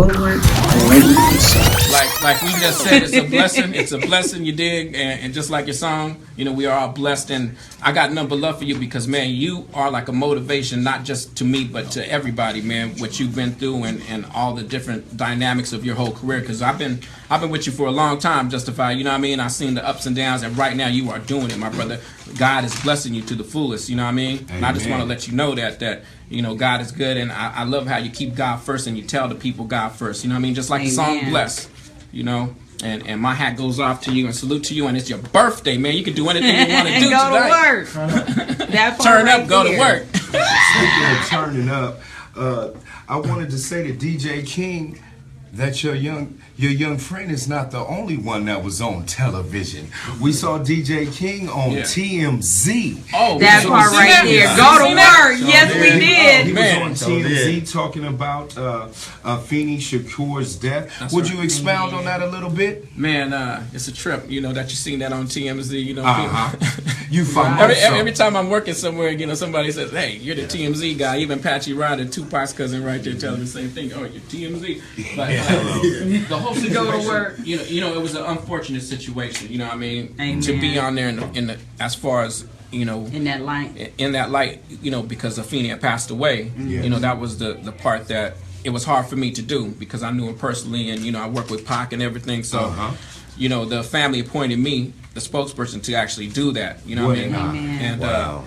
go to work or wait to get started. Like we just said, it's a blessing. It's a blessing, you dig? And just like your song, you know, we are all blessed. And I got nothing but love for you because, man, you are like a motivation, not just to me, but to everybody, man, what you've been through and all the different dynamics of your whole career. Because I've been with you for a long time, Justify, you know what I mean? I've seen the ups and downs, and right now you are doing it, my brother. God is blessing you to the fullest, you know what I mean? Amen. And I just want to let you know that you know, God is good, and I love how you keep God first and you tell the people God first, you know what I mean? Just like the song Bless, you know? And my hat goes off to you and salute to you, and it's your birthday, man. You can do anything you want to do go tonight. To work. That Turn right up, go to work. Speaking of turning up, I wanted to say to DJ King that your young friend is not the only one that was on television. We saw DJ King on TMZ. Oh, that part right there. Go to work. Yes, we did. He was on TMZ talking about Afeni Shakur's death. Would you expound on that a little bit? Man, it's a trip, you know, that you seen that on TMZ, you know. You find every time I'm working somewhere, you know, somebody says, hey, you're the TMZ guy. Even Patchy Ryder, Tupac's cousin right there, telling me the same thing. Oh, you're TMZ. But, the whole situation, go to work. You know, it was an unfortunate situation. You know what I mean? Amen. To be on there in the as far as, you know, in that light, you know, because Afeni had passed away. You know, that was the part that it was hard for me to do because I knew him personally, and you know, I work with Pac and everything. So, you know, the family appointed me the spokesperson to actually do that. You know what I mean? And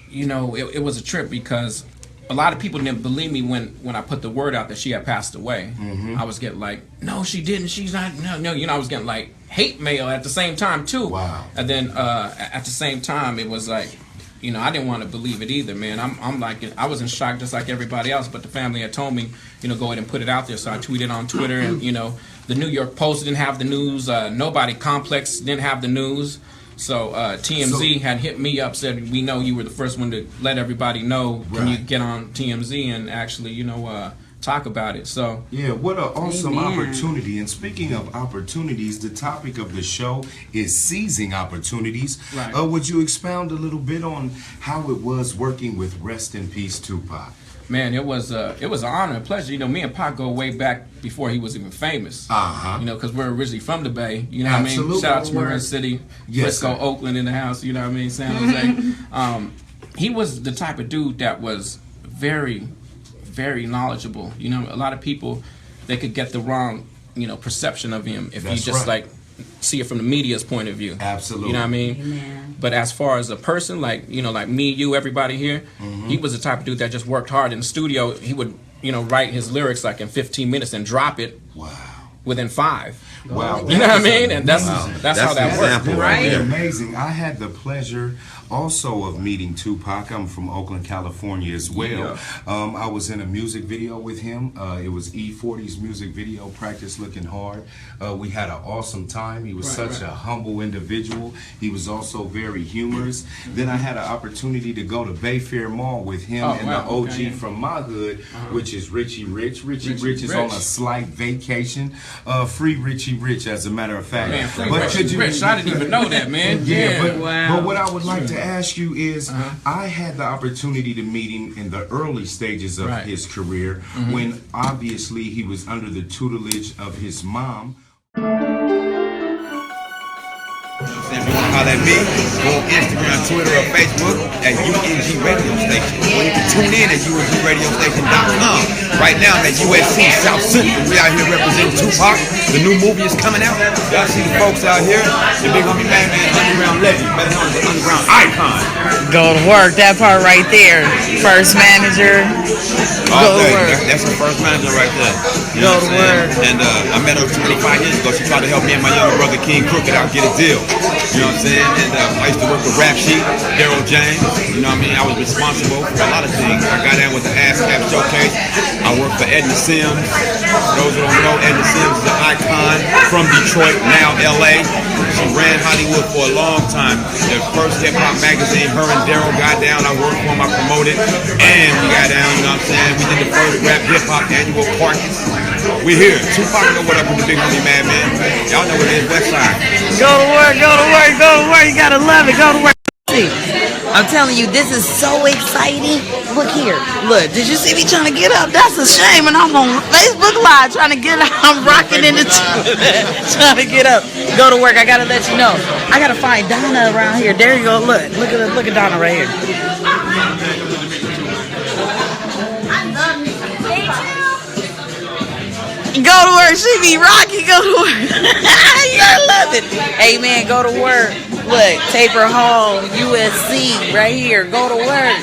you know, it was a trip because a lot of people didn't believe me when I put the word out that she had passed away. I was getting like, no, she didn't. She's not. No. You know, I was getting like hate mail at the same time too. Wow. And then at the same time, it was like, you know, I didn't want to believe it either, man. I'm like, I was in shock just like everybody else. But the family had told me, you know, go ahead and put it out there. So I tweeted on Twitter, and you know, the New York Post didn't have the news. Nobody Complex didn't have the news. So TMZ had hit me up, said, we know you were the first one to let everybody know. Can you get on TMZ and actually, you know, talk about it? So yeah, what an awesome opportunity. And speaking of opportunities, the topic of the show is seizing opportunities. Right. Would you expound a little bit on how it was working with Rest in Peace Tupac? Man, it was an honor and pleasure. You know, me and Pac go way back before he was even famous. You know, because we're originally from the Bay. You know what I mean? Shout out to Marin City, Frisco, Oakland in the house. You know what I mean? San Jose. He was the type of dude that was very, very knowledgeable. You know, a lot of people, they could get the wrong, you know, perception of him if you just like see it from the media's point of view. Absolutely. You know what I mean? Amen. But as far as a person, like, you know, like me, you, everybody here, he was the type of dude that just worked hard in the studio. He would, you know, write his lyrics like in 15 minutes and drop it within 5. Wow. You know what I mean? And that's how that works. Right. Amazing. I had the pleasure also of meeting Tupac. I'm from Oakland, California as well. I was in a music video with him. It was E40's music video, Practice Looking Hard. We had an awesome time. He was such a humble individual. He was also very humorous. Then I had an opportunity to go to Bayfair Mall with him and the OG from my hood, which is Richie Rich. Richie Rich is on a slight vacation. Free Richie Rich, as a matter of fact. Man, free Rich. I didn't even know that, man. But what I would like to ask you is, I had the opportunity to meet him in the early stages of his career when obviously he was under the tutelage of his mom. If you want to holler at me, go on Instagram, Twitter, or Facebook at UNG Radio Station. Or you can tune in at UNGRadiostation.com. Right now I'm at USC South Central. We out here representing Tupac. The new movie is coming out. Y'all see the folks out here. The big homie Madman, underground legend, better known as the underground icon. Go to work. That part right there. First manager. Go to work. That's the first manager right there. You know what I'm saying? And I met her 25 years ago. She tried to help me and my younger brother King Crooked out get a deal. You know what I'm saying? And I used to work with Rap Sheet, Daryl James. You know what I mean? I was responsible for a lot of things. I got in with the ASCAP showcase. I worked for Edna Sims. For those who don't know, Edna Sims is an icon from Detroit, now LA. She ran Hollywood for a long time. The first hip-hop magazine, her and Daryl got down. I worked for them, I promoted. And we got down, you know what I'm saying? We did the first rap hip-hop annual Carcass. We're here. Tupac know what up with the big homie Madman. Y'all know what it is, West Side. Go to work, go to work, go to work. You gotta love it. Go to work. I'm telling you, this is so exciting. Look here. Look, did you see me trying to get up? That's a shame. And I'm on Facebook Live trying to get up. I'm rocking in the trying to get up. Go to work. I got to let you know. I got to find Donna around here. There you go. Look at Donna right here. Go to work. She be rocky. Go to work. You gotta love it. Hey, man, go to work. Look, Taper Hall, USC, right here. Go to work.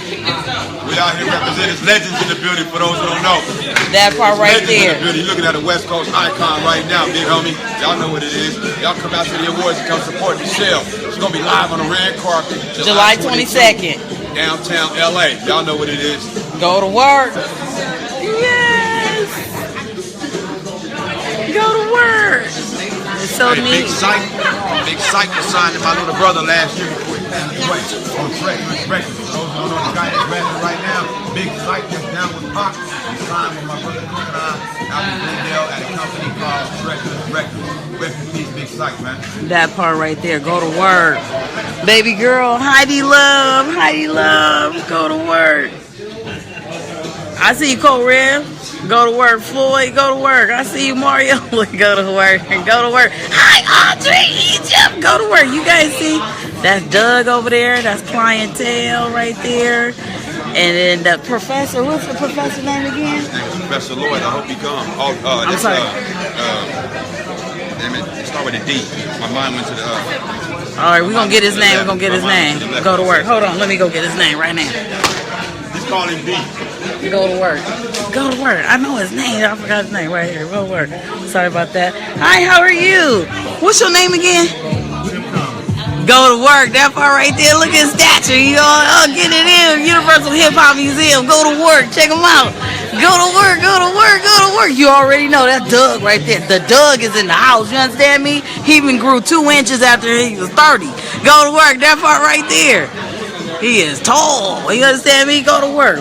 We out here representing legends in the building for those who don't know. That part right there. The You're looking at a West Coast icon right now, big homie. Y'all know what it is. Y'all come out to the awards and come support Michelle. She's going to be live on the red carpet. July 22nd. Downtown LA. Y'all know what it is. Go to work. Yes. Go to work. It's so neat. Big Sight was signed to my little brother last year before he passed away on Treacherous Records. Those who don't know the guy that's rapping right now, Big Sight is down with Pac. He signed with my brother Cook and I out in Glendale at a company called Treacherous Records. Rest in peace, Big Sight, man. That part right there. Go to work. Baby girl, Heidi Love. Go to work. I see you, Cole Rev. Go to work, Floyd. Go to work. I see you, Mario. Go to work. Go to work. Hi, Audrey Egypt. Go to work. You guys see? That's Doug over there. That's Cli N Tel right there. And then the professor. What's the professor name again? Professor Lloyd. I hope he comes. I'm sorry. Damn it. It started with a D. My mind went to the. All right, we're going to get his name. We're going to get his name. Go to work. Hold on. Let me go get his name right now. He's calling B. Go to work. Go to work. I know his name. I forgot his name right here. Go to work. Sorry about that. Hi, how are you? What's your name again? Go to work. That part right there. Look at his stature. You all get it in. Universal Hip Hop Museum. Go to work. Check him out. Go to work. Go to work. Go to work. You already know that's Doug right there. The Doug is in the house. You understand me? He even grew 2 inches after he was 30. Go to work. That part right there. He is tall. You understand me? Go to work.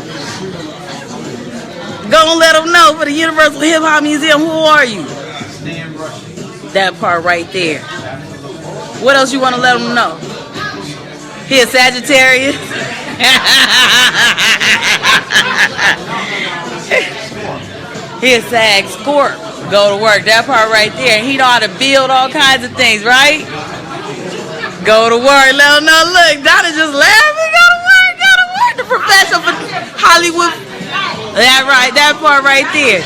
Go and let them know for the Universal Hip Hop Museum. Who are you? That part right there. What else you want to let them know? He a Sagittarius. He a Sag Scorp. Go to work. That part right there. He know how to build all kinds of things, right? Go to work. Let them know. Look, Donna just laughing. Go to work. Go to work. The professional for Hollywood. That right. That part right there.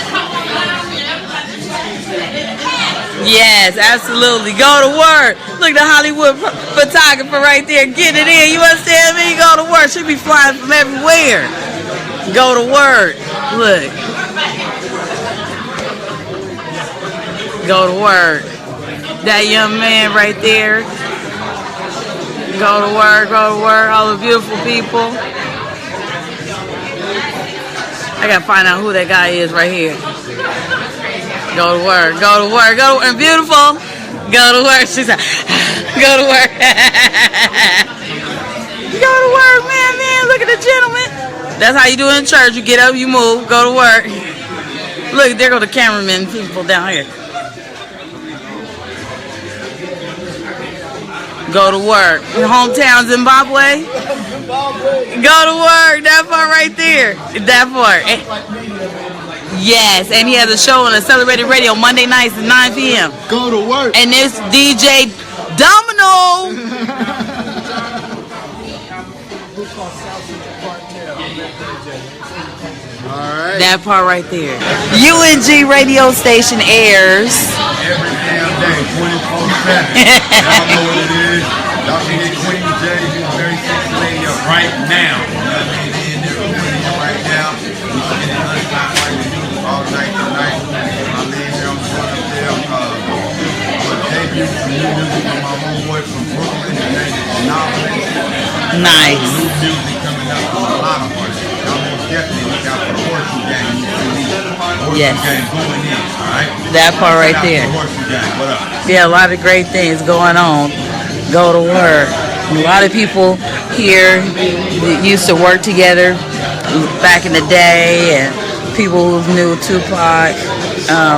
Yes, absolutely. Go to work. Look at the Hollywood photographer right there. Get it in. You understand me? Go to work. She be flying from everywhere. Go to work. Look. Go to work. That young man right there. Go to work. Go to work. All the beautiful people. I gotta find out who that guy is right here. Go to work, go to work, go to work. And beautiful, go to work. She said, go to work. Go to work, man. Look at the gentleman. That's how you do it in church. You get up, you move, go to work. Look, there go the cameramen people down here. Go to work. Hometown Zimbabwe. Go to work. That part right there. That part. Yes, and he has a show on Accelerated Radio Monday nights at 9 p.m. Go to work. And it's DJ Domino. Alright. That part right there. UNG radio station airs. Every damn day, 24/7. Y'all know what it is. Y'all see that Queen J, she's very sexy lady up right now. You know what I mean? In there doing it right now. We're spending lunchtime like we do all night tonight. My man here on the front up there. For debut, some new music from my homeboy from Brooklyn. His name is Novelist. Nice. New music coming up from a lot of artists. Y'all most definitely look out for the Horseshoe Gang. Yes. Gang going in, all right? That part right there. Yeah, a lot of great things going on. Go to work. A lot of people here used to work together back in the day, and people who knew Tupac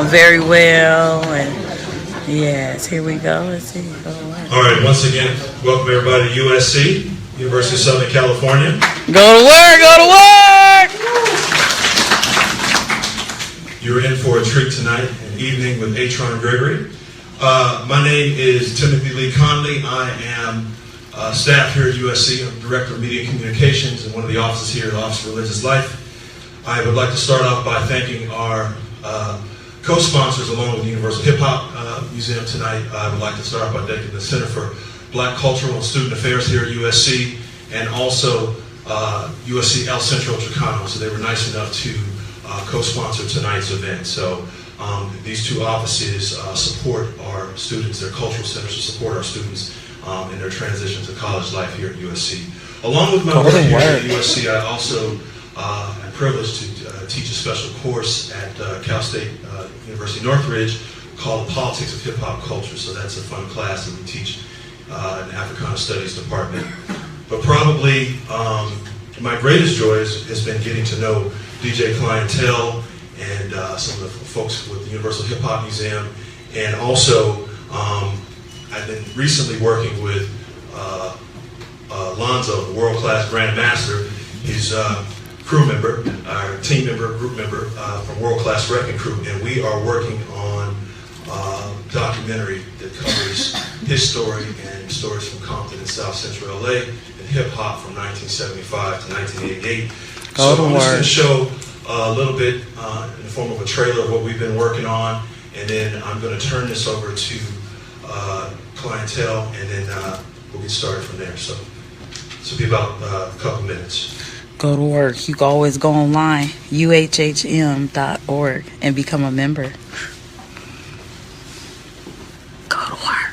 very well. And yes, here we go. Let's see. Go to work. All right, once again, welcome everybody to USC. University of Southern California. Go to work, go to work! You're in for a treat tonight, an evening with Atron Gregory. My name is Timothy Lee Conley. I am staff here at USC. I'm Director of Media Communications in one of the offices here, the Office of Religious Life. I would like to start off by thanking our co-sponsors along with the Universal Hip Hop Museum tonight. I would like to start off by thanking the Center for Black Cultural and Student Affairs here at USC, and also USC El Centro Chicano. So they were nice enough to co-sponsor tonight's event. So these two offices support our students, their cultural centers to support our students in their transition to college life here at USC. Along with my work here at USC, I also am privileged to teach a special course at Cal State University Northridge called Politics of Hip Hop Culture. So that's a fun class that we teach in the Africana Studies department. But probably my greatest joy has been getting to know DJ Cli N Tel and some of the folks with the Universal Hip Hop Museum. And also, I've been recently working with Lonzo, the world-class Grandmaster. He's crew member, our team member, group member from World Class Wrecking Crew, and we are working on a documentary that covers his story and stories from Compton and South Central LA and hip hop from 1975 to 1988. So I'm just going to show a little bit in the form of a trailer of what we've been working on, and then I'm going to turn this over to Cli N Tel, and then we'll get started from there. So this will be about a couple minutes. Go to work. You can always go online, uhhm.org, and become a member. Go to work.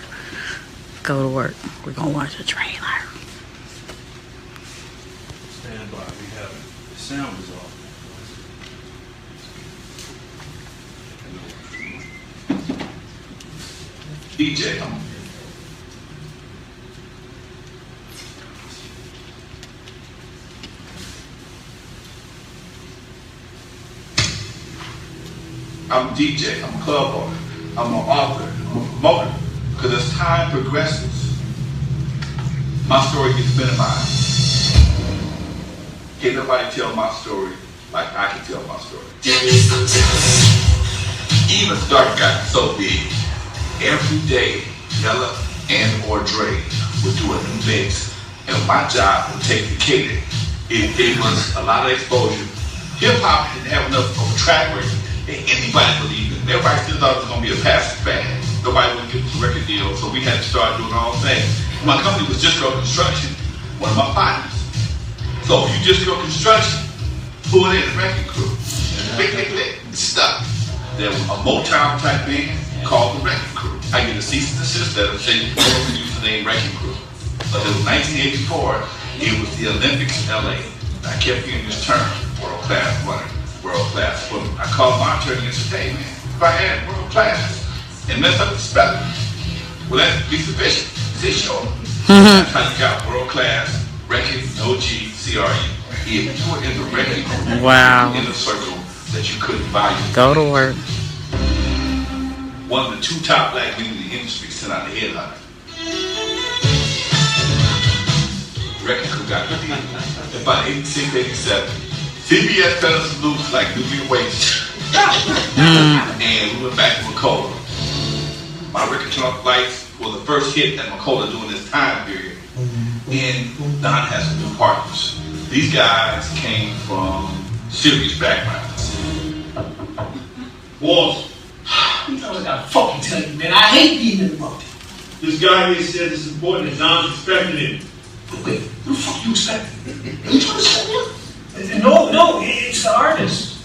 Go to work. We're going to watch a trailer. Stand by. We have it. The sound is off. DJ. I'm a DJ, I'm a club owner, I'm an author, I'm a promoter. Because as time progresses, my story gets minimized. Can't nobody tell my story like I can tell my story. Even Stark got so big. Every day, Yella and or Dre would do a new mix, and my job would take the cadence. It gave us a lot of exposure. Hip hop didn't have enough of a track record that anybody believed in. Everybody still thought it was going to be a passive band. Nobody would give us a record deal, so we had to start doing our own thing. My company was Just Go Construction, one of my partners. So if you just go construction, pull it in the record crew. Click, click, click, stuff. There was a Motown type band called the Record Crew. I get a cease and desist letter saying you don't use the name Record Crew. But it was 1984, it was the Olympics in LA. I kept getting this term, world class runner, world class swimmer. I called my attorney and said, hey man, if I had world class and mess up the spelling, will that be sufficient? He said, sure. That's how you got world class, record, no G, CRE. If you were in the record crew, Wow. in the circle that you couldn't value. Go to work. One of the two top black men in the industry sent out a headline. Record crew got about 86, 87. CBS fed us loose like nuclear waste. And we went back to Macola. My record turned off lights was the first hit at Macola during this time period. And Don has some new partners. These guys came from serious backgrounds. Walls. You know what I gotta fucking tell you, man. I hate being in the market. This guy here said it's important that Don's expecting it. Wait, who the fuck you expecting? Are you trying to set me up? No, it's the artist.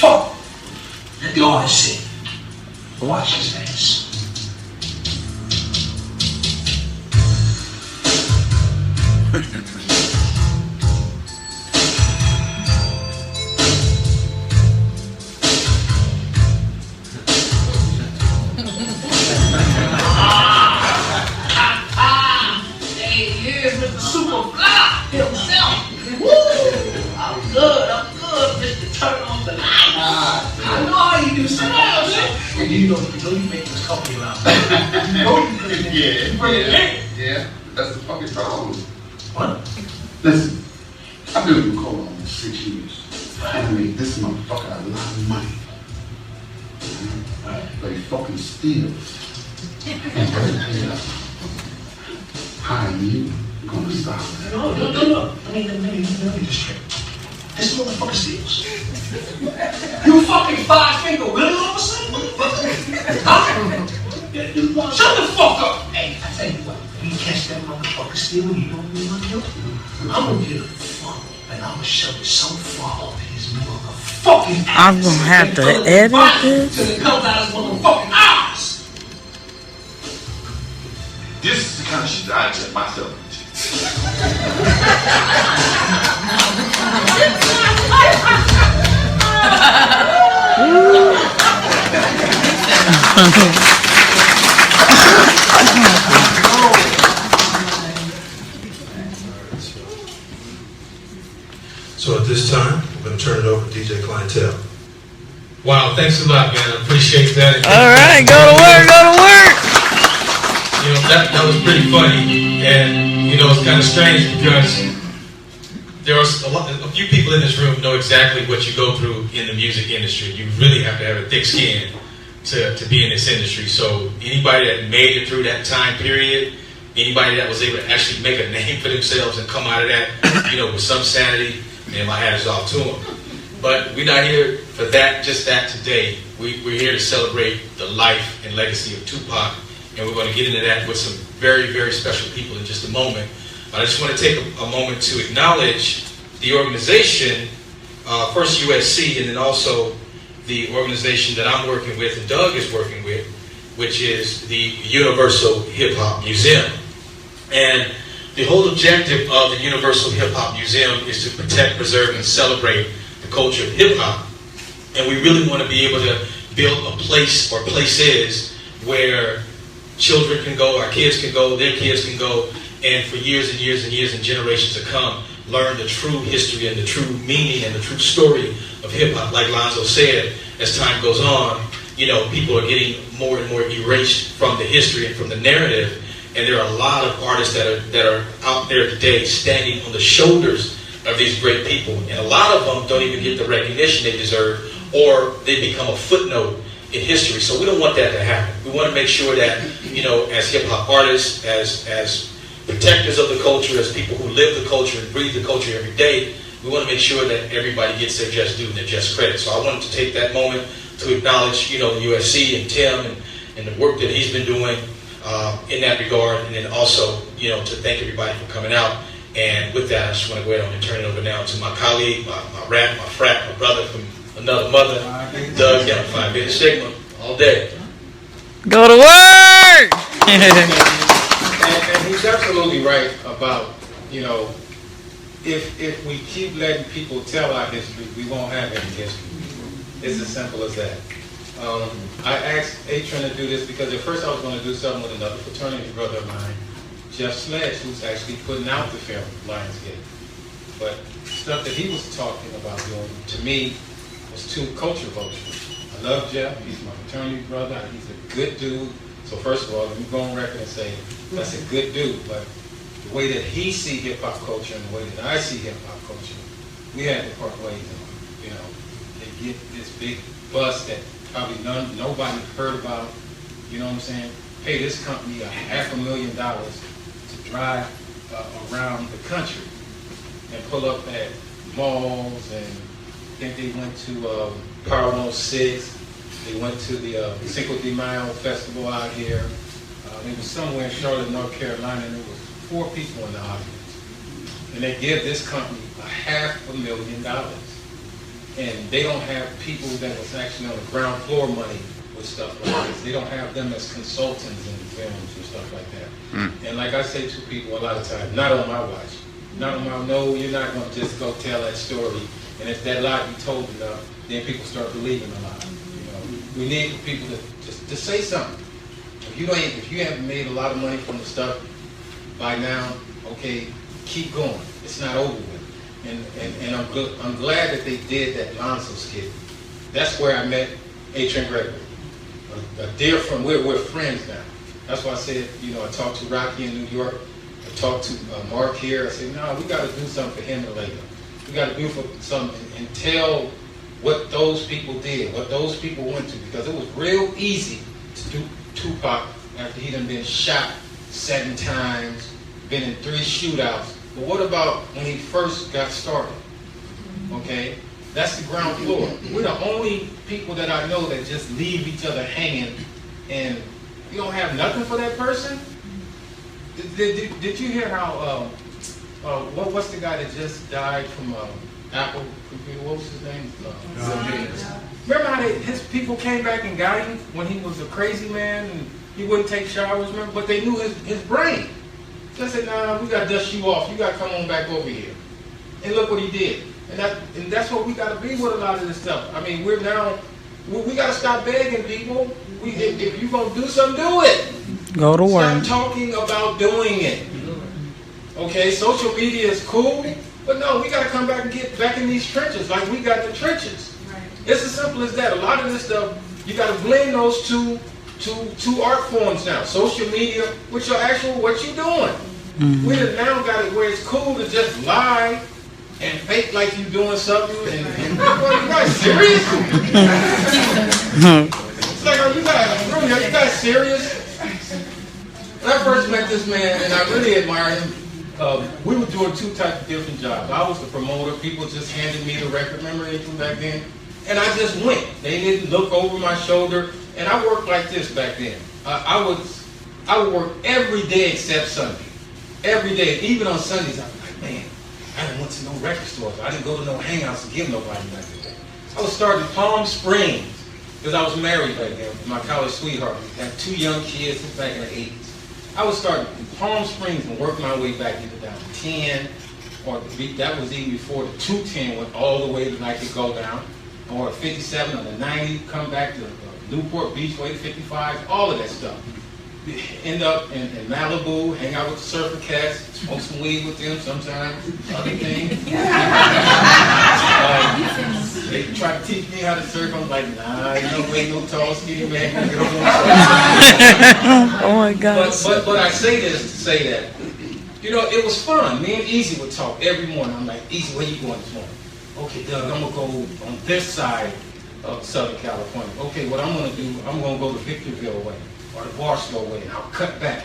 Fuck. Let the artist sit. Watch his ass. You know you make this company loud. Yeah, that's the fucking problem. What? Listen, I've been with Nicole almost 6 years. I made this motherfucker a lot of money. But he fucking steals. And doesn't pay up. How are you gonna stop that? No. Let me just straight. This motherfucker steals. You fucking 5-finger Willie officer? Huh? Shut the fuck up! Hey, I tell you what, if you catch that motherfucker stealing, you don't need money. I'm gonna get a fuck and I'm gonna shove it so far up his motherfucking ass. I'm gonna have to edit this. Till it comes out his motherfucking eyes. This is the kind of shit that I check myself into. So at this time, I'm going to turn it over to DJ Cli N Tel. Wow, thanks a lot, man. I appreciate that. All right, go to work, go to work. You know, that was pretty funny. And, you know, it's kind of strange because there are a few people in this room know exactly what you go through in the music industry. You really have to have a thick skin to be in this industry. So anybody that made it through that time period, anybody that was able to actually make a name for themselves and come out of that, you know, with some sanity, and my hat is off to them. But we're not here for that, just that today. We're here to celebrate the life and legacy of Tupac, and we're going to get into that with some very, very special people in just a moment. But I just want to take a moment to acknowledge the organization, first USC, and then also the organization that I'm working with and Doug is working with, which is the Universal Hip Hop Museum. And the whole objective of the Universal Hip Hop Museum is to protect, preserve, and celebrate the culture of hip hop. And we really want to be able to build a place or places where children can go, our kids can go, their kids can go, and for years and years and years and generations to come, learn the true history and the true meaning and the true story of hip hop. Like Lonzo said, as time goes on, you know, people are getting more and more erased from the history and from the narrative. And there are a lot of artists that are out there today standing on the shoulders of these great people. And a lot of them don't even get the recognition they deserve, or they become a footnote in history. So we don't want that to happen. We want to make sure that, you know, as hip-hop artists, as protectors of the culture, as people who live the culture and breathe the culture every day, we want to make sure that everybody gets their just due and their just credit. So I wanted to take that moment to acknowledge, you know, USC and Tim and the work that he's been doing in that regard, and then also, you know, to thank everybody for coming out. And with that, I just want to go ahead and turn it over now to my colleague, my frat, my brother from another mother, Doug, down 5 Minute Sigma, all day. Go to work! And he's absolutely right about, you know, if we keep letting people tell our history, we won't have any history. It's as simple as that. I asked Atron to do this because at first I was going to do something with another fraternity brother of mine, Jeff Sledge, who's actually putting out the film Lionsgate. But stuff that he was talking about doing, to me, was too culture vulture. I love Jeff. He's my fraternity brother. He's a good dude. So first of all, let me go on record and say, that's a good dude. But the way that he see hip-hop culture and the way that I see hip-hop culture, we had to part ways. You know, they get this big bus that probably nobody heard about, you know what I'm saying? Pay this company $500,000 to drive around the country and pull up at malls, and I think they went to Power 106, they went to the Cinco de Mayo festival out here. They were somewhere in Charlotte, North Carolina, and there was 4 people in the audience. And they give this company $500,000. And they don't have people that was actually on the ground floor money with stuff like this. They don't have them as consultants in films and stuff like that. And like I say to people a lot of times, not on my watch. Not on my, no, you're not going to just go tell that story. And if that lie be told enough, then people start believing a lie. You know, we need for people to just to say something. If you haven't made a lot of money from the stuff by now, okay, keep going. It's not over with. And I'm glad that they did that Lonzo skit. That's where I met Atron Gregory, a dear friend. We're friends now. That's why I said, you know, I talked to Rocky in New York, I talked to Mark here. I said, no, we got to do something for him and Leilah. We got to do something and tell what those people did, what those people went to, because it was real easy to do Tupac after he done been shot 7 times, been in 3 shootouts. But what about when he first got started? Okay, that's the ground floor. We're the only people that I know that just leave each other hanging, and you don't have nothing for that person. Did you hear how? What's the guy that just died from Apple Computer? What was his name? Remember how his people came back and got him when he was a crazy man and he wouldn't take showers, remember? But they knew his brain. So I said, nah, we got to dust you off. You got to come on back over here. And look what he did. And that's what we got to be with a lot of this stuff. I mean, we got to stop begging people. If you're going to do something, do it. Go to work. Stop talking about doing it. Okay, social media is cool, but no, we got to come back and get back in these trenches like we got the trenches. Right. It's as simple as that. A lot of this stuff, you got to blend those two art forms now. Social media with your actual, what you doing. Mm-hmm. We have now got it where it's cool to just lie and fake like you doing something. And well, you guys serious? It's like, are you guys serious? When I first met this man, and I really admire him, we were doing 2 types of different jobs. I was the promoter. People just handed me the record. Remember anything back then? And I just went. They didn't look over my shoulder. And I worked like this back then. I would work every day except Sunday. Every day. Even on Sundays, I was like, man, I didn't went to no record stores. I didn't go to no hangouts and give nobody nothing. I was starting in Palm Springs because I was married back then. My college sweetheart. We had 2 young kids. This was back in the 80s. I was starting in Palm Springs and work my way back either down to 10, or that was even before the 210 went all the way to like to go down, or 57 or the 90, come back to Newport Beach, way to 55, all of that stuff. End up in Malibu, hang out with the surfer cats, smoke some weed with them sometimes, other things. They try to teach me how to surf. I'm like, nah, you don't make no tall, skinny man. Oh my God. But I say this to say that, you know, it was fun. Me and Easy would talk every morning. I'm like, Easy, where you going this morning? Okay, Doug, I'm going to go on this side of Southern California. Okay, what I'm going to do, I'm going to go to Victorville way or the Barstow way, and I'll cut back.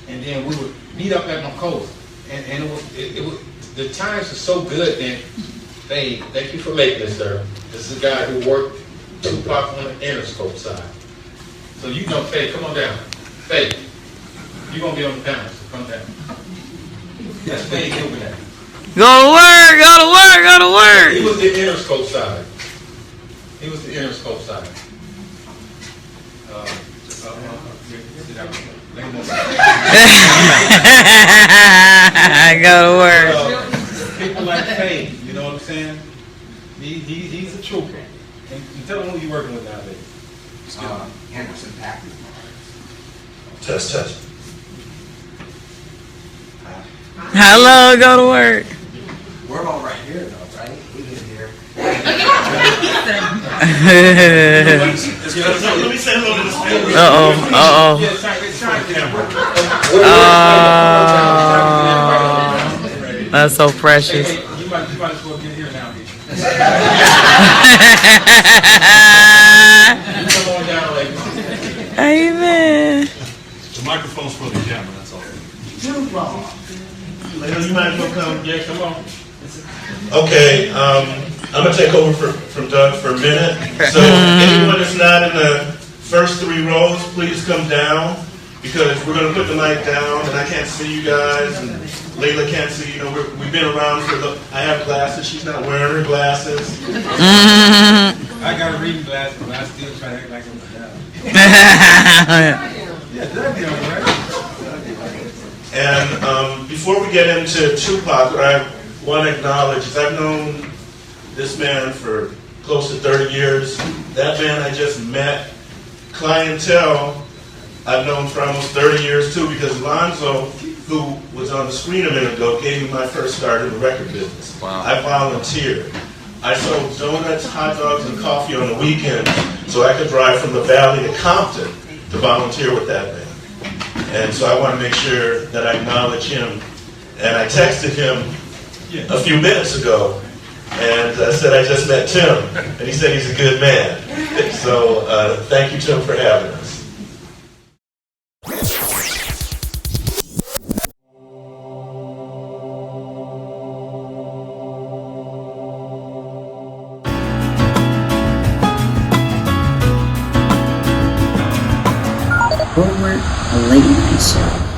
And then we would meet up at my coast. And it was the times are so good that, hey, thank you for making this, sir. This is a guy who worked Tupac on the Interscope side. So you know, Faye, come on down. Faye, you're going to be on the panel, so come down. That's Faye Gilbert. Go to work, go to work, go to work. He was the Interscope side. He was the Interscope side. Go to work. People like Faye, you know what I'm saying? He's a trooper. And tell him who you're working with nowadays. Henderson Packard. Test. Hello, go to work. We're all right here, though, right? We get here. Let me say hello to this family. That's so precious. Hey, you might as well get here now. Come on down, ladies. Amen. The microphone's for the camera, that's all. Leilah, you might as well come. Yeah, come on. Okay, I'm going to take over from Doug for a minute. So anyone that's not in the first 3 rows, please come down, because we're going to put the mic down, and I can't see you guys, and Leilah can't see. You know, we've been around for I have glasses. She's not wearing her glasses. I got reading glasses, but I still try to act like I'm down. Yeah, that'd be all right. And before we get into Tupac, what I want to acknowledge is I've known this man for close to 30 years. That man I just met, Cli N Tel, I've known for almost 30 years too, because Lonzo, who was on the screen a minute ago, gave me my first start in the record business. Wow. I volunteered. I sold donuts, hot dogs, and coffee on the weekends so I could drive from the Valley to Compton to volunteer with that man. And so I want to make sure that I acknowledge him. And I texted him a few minutes ago, and I said I just met Tim, and he said he's a good man. So thank you, Tim, for having us. GoDaWork, a late night show.